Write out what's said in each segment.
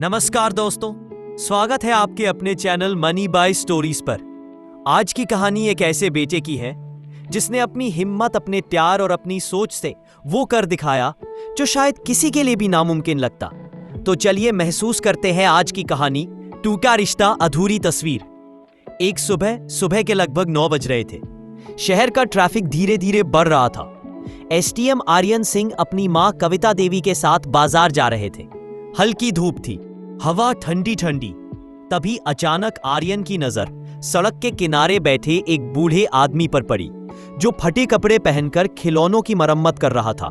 नमस्कार दोस्तों, स्वागत है आपके अपने चैनल मनी बाय स्टोरीज पर। आज की कहानी एक ऐसे बेटे की है जिसने अपनी हिम्मत, अपने प्यार और अपनी सोच से वो कर दिखाया जो शायद किसी के लिए भी नामुमकिन लगता। तो चलिए महसूस करते हैं आज की कहानी, टूटा रिश्ता अधूरी तस्वीर। एक सुबह के लगभग 9 बज रहे थे। शहर का ट्रैफिक धीरे धीरे बढ़ रहा था। एसटीएम आर्यन सिंह अपनी मां कविता देवी के साथ बाजार जा रहे थे। हल्की धूप थी, हवा ठंडी ठंडी। तभी अचानक आर्यन की नजर सड़क के किनारे बैठे एक बूढ़े आदमी पर पड़ी जो फटे कपड़े पहनकर खिलौनों की मरम्मत कर रहा था।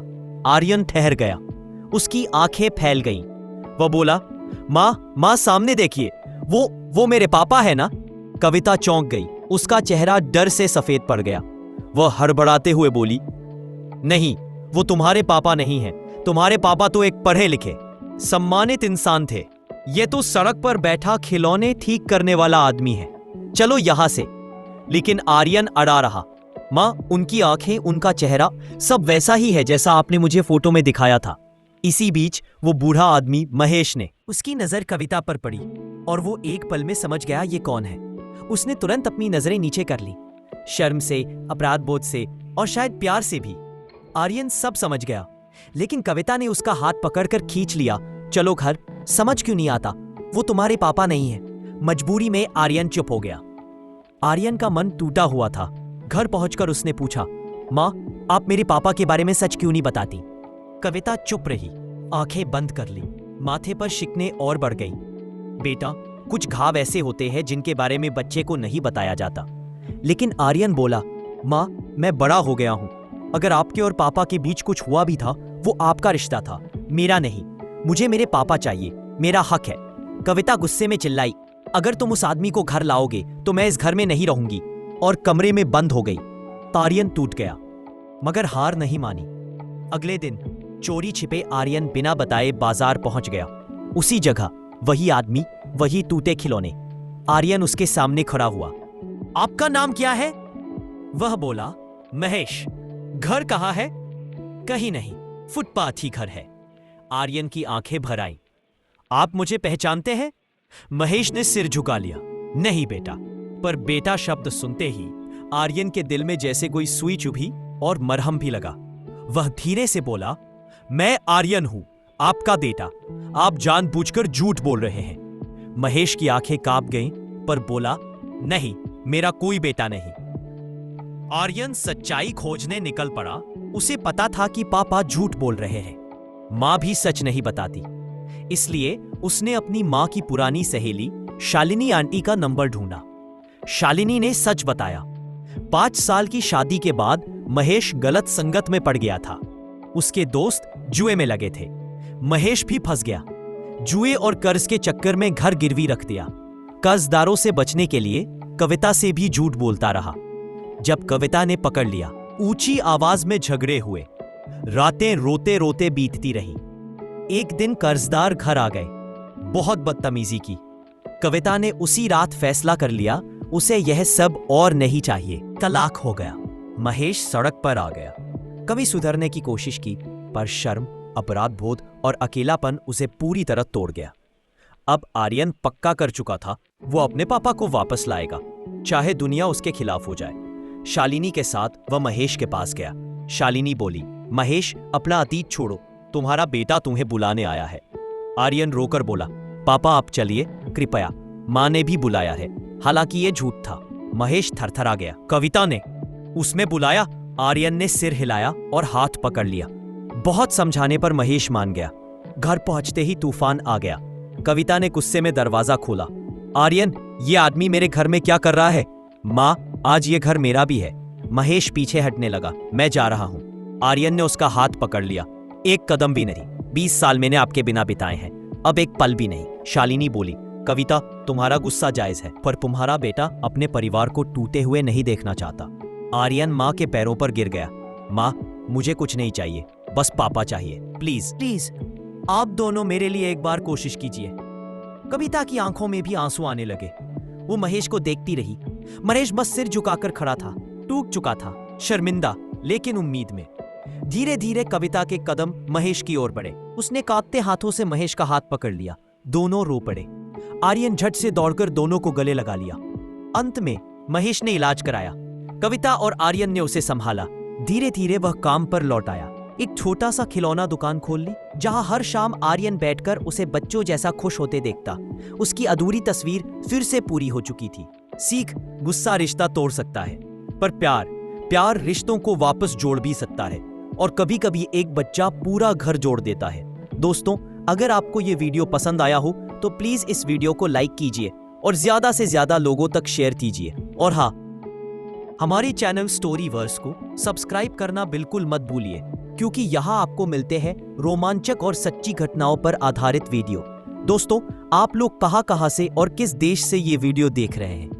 आर्यन ठहर गया, उसकी आंखें फैल गईं। वह बोला, माँ सामने देखिए, वो मेरे पापा है ना? कविता चौंक गई, उसका चेहरा डर से सफेद पड़ गया। वह हड़बड़ाते हुए बोली, नहीं, वो तुम्हारे पापा नहीं हैं। तुम्हारे पापा तो एक पढ़े लिखे सम्मानित इंसान थे। ये तो सड़क पर बैठा खिलौने ठीक करने वाला आदमी है। चलो यहां से। लेकिन आर्यन अड़ा रहा। मां, उनकी आंखें, उनका चेहरा सब वैसा ही है जैसा आपने मुझे फोटो में दिखाया था। इसी बीच वो बूढ़ा आदमी महेश ने, उसकी नजर कविता पर पड़ी और वो एक पल में समझ गया ये कौन है। उसने तुरंत अपनी नजरें नीचे कर ली, शर्म से, अपराध बोध से और शायद प्यार से भी। आर्यन सब समझ गया, लेकिन कविता ने उसका हाथ पकड़कर खींच लिया। चलो घर, समझ क्यों नहीं आता? वो तुम्हारे पापा नहीं है। मजबूरी में आर्यन चुप हो गया। आर्यन का मन टूटा हुआ था। घर पहुंचकर उसने पूछा, माँ, आप मेरे पापा के बारे में सच क्यों नहीं बताती? कविता चुप रही, आंखें बंद कर ली। माथे पर शिकने और बढ़ गई। बेटा, कुछ घाव ऐसे होते हैं जिनके बारे में बच्चे को नहीं बताया जाता। लेकिन आर्यन बोला, माँ, मैं बड़ा हो गया हूं। अगर आपके और पापा के बीच कुछ हुआ भी था, वो आपका रिश्ता था, मेरा नहीं। मुझे मेरे पापा चाहिए, मेरा हक है। कविता गुस्से में चिल्लाई, अगर तुम उस आदमी को घर लाओगे तो मैं इस घर में नहीं रहूंगी, और कमरे में बंद हो गई। आर्यन टूट गया, मगर हार नहीं मानी। अगले दिन चोरी छिपे आर्यन बिना बताए बाजार पहुंच गया। उसी जगह वही आदमी, वही टूटे खिलौने। आर्यन उसके सामने खड़ा हुआ। आपका नाम क्या है? वह बोला, महेश। घर कहाँ है? कहीं नहीं, फुटपाथ ही घर है। आर्यन की आंखें भर आईं। आप मुझे पहचानते हैं? महेश ने सिर झुका लिया। नहीं बेटा। पर बेटा शब्द सुनते ही आर्यन के दिल में जैसे कोई सुई चुभी और मरहम भी लगा। वह धीरे से बोला, मैं आर्यन हूं, आपका बेटा। आप जानबूझकर झूठ बोल रहे हैं। महेश की आंखें कांप गईं, पर बोला, नहीं, मेरा कोई बेटा नहीं। आर्यन सच्चाई खोजने निकल पड़ा। उसे पता था कि पापा झूठ बोल रहे हैं। मां भी सच नहीं बताती। इसलिए उसने अपनी मां की पुरानी सहेली शालिनी आंटी का नंबर ढूंढा। शालिनी ने सच बताया। 5 साल की शादी के बाद महेश गलत संगत में पड़ गया था। उसके दोस्त जुए में लगे थे। महेश भी फंस गया। जुए और कर्ज के चक्कर में घर गिरवी रख दिया। कर्जदारों से बचने के लिए कविता से भी झूठ बोलता रहा। जब कविता ने पकड़ लिया, ऊंची आवाज में झगड़े हुए। रातें रोते रोते बीतती रहीं। एक दिन कर्जदार घर आ गए। बहुत बदतमीजी की। कविता ने उसी रात फैसला कर लिया, उसे यह सब और नहीं चाहिए। तलाक हो गया। महेश सड़क पर आ गया। कभी सुधरने की कोशिश की, पर शर्म, अपराध बोध और अकेलापन उसे पूरी तरह तोड़ गया। अब आर्यन पक्का कर चुका था, वो अपने पापा को वापस लाएगा, चाहे दुनिया उसके खिलाफ हो जाए। शालिनी के साथ वह महेश के पास गया। शालिनी बोली, महेश, अपना अतीत छोड़ो, तुम्हारा बेटा तुम्हें बुलाने आया है। आर्यन रोकर बोला, पापा आप चलिए, कृपया, मां ने भी बुलाया है। हालांकि ये झूठ था। महेश थरथरा गया। कविता ने? उसमें बुलाया? आर्यन ने सिर हिलाया और हाथ पकड़ लिया। बहुत समझाने पर महेश मान गया। घर पहुंचते ही तूफान आ गया। कविता ने गुस्से में दरवाजा खोला। आर्यन, ये आदमी मेरे घर में क्या कर रहा है? मां, आज ये घर मेरा भी है। महेश पीछे हटने लगा। मैं जा रहा हूं। आर्यन ने उसका हाथ पकड़ लिया। एक कदम भी नहीं। 20 साल मैंने आपके बिना बिताए हैं, अब एक पल भी नहीं। शालिनी बोली, कविता, तुम्हारा गुस्सा जायज है, पर तुम्हारा बेटा अपने परिवार को टूटे हुए नहीं देखना चाहता। आर्यन मां के पैरों पर गिर गया। मां, मुझे कुछ नहीं चाहिए, बस पापा चाहिए। प्लीज प्लीज, आप दोनों मेरे लिए एक बार कोशिश कीजिए। कविता की आंखों में भी आंसू आने लगे। वो महेश को देखती रही। महेश बस सिर झुकाकर खड़ा था, टूट चुका था, शर्मिंदा लेकिन उम्मीद में। धीरे धीरे कविता के कदम महेश की ओर बढ़े। उसने कांपते हाथों से महेश का हाथ पकड़ लिया। दोनों रो पड़े। आर्यन झट से दौड़कर दोनों को गले लगा लिया। अंत में महेश ने इलाज कराया। कविता और आर्यन ने उसे संभाला। धीरे धीरे वह काम पर लौट आया। एक छोटा सा खिलौना दुकान खोल ली, जहां हर शाम आर्यन बैठकर उसे बच्चों जैसा खुश होते देखता। उसकी अधूरी तस्वीर फिर से पूरी हो चुकी थी। सीख, गुस्सा रिश्ता तोड़ सकता है, पर प्यार रिश्तों को वापस जोड़ भी सकता है। और कभी कभी एक बच्चा पूरा घर जोड़ देता है। दोस्तों, अगर आपको ये वीडियो पसंद आया हो तो प्लीज इस वीडियो को लाइक कीजिए और ज्यादा से ज्यादा लोगों तक शेयर कीजिए। और हाँ, हमारे चैनल स्टोरीवर्स को सब्सक्राइब करना बिल्कुल मत भूलिए, क्योंकि यहाँ आपको मिलते हैं रोमांचक और सच्ची घटनाओं पर आधारित वीडियो। दोस्तों, आप लोग कहाँ से और किस देश से ये वीडियो देख रहे हैं?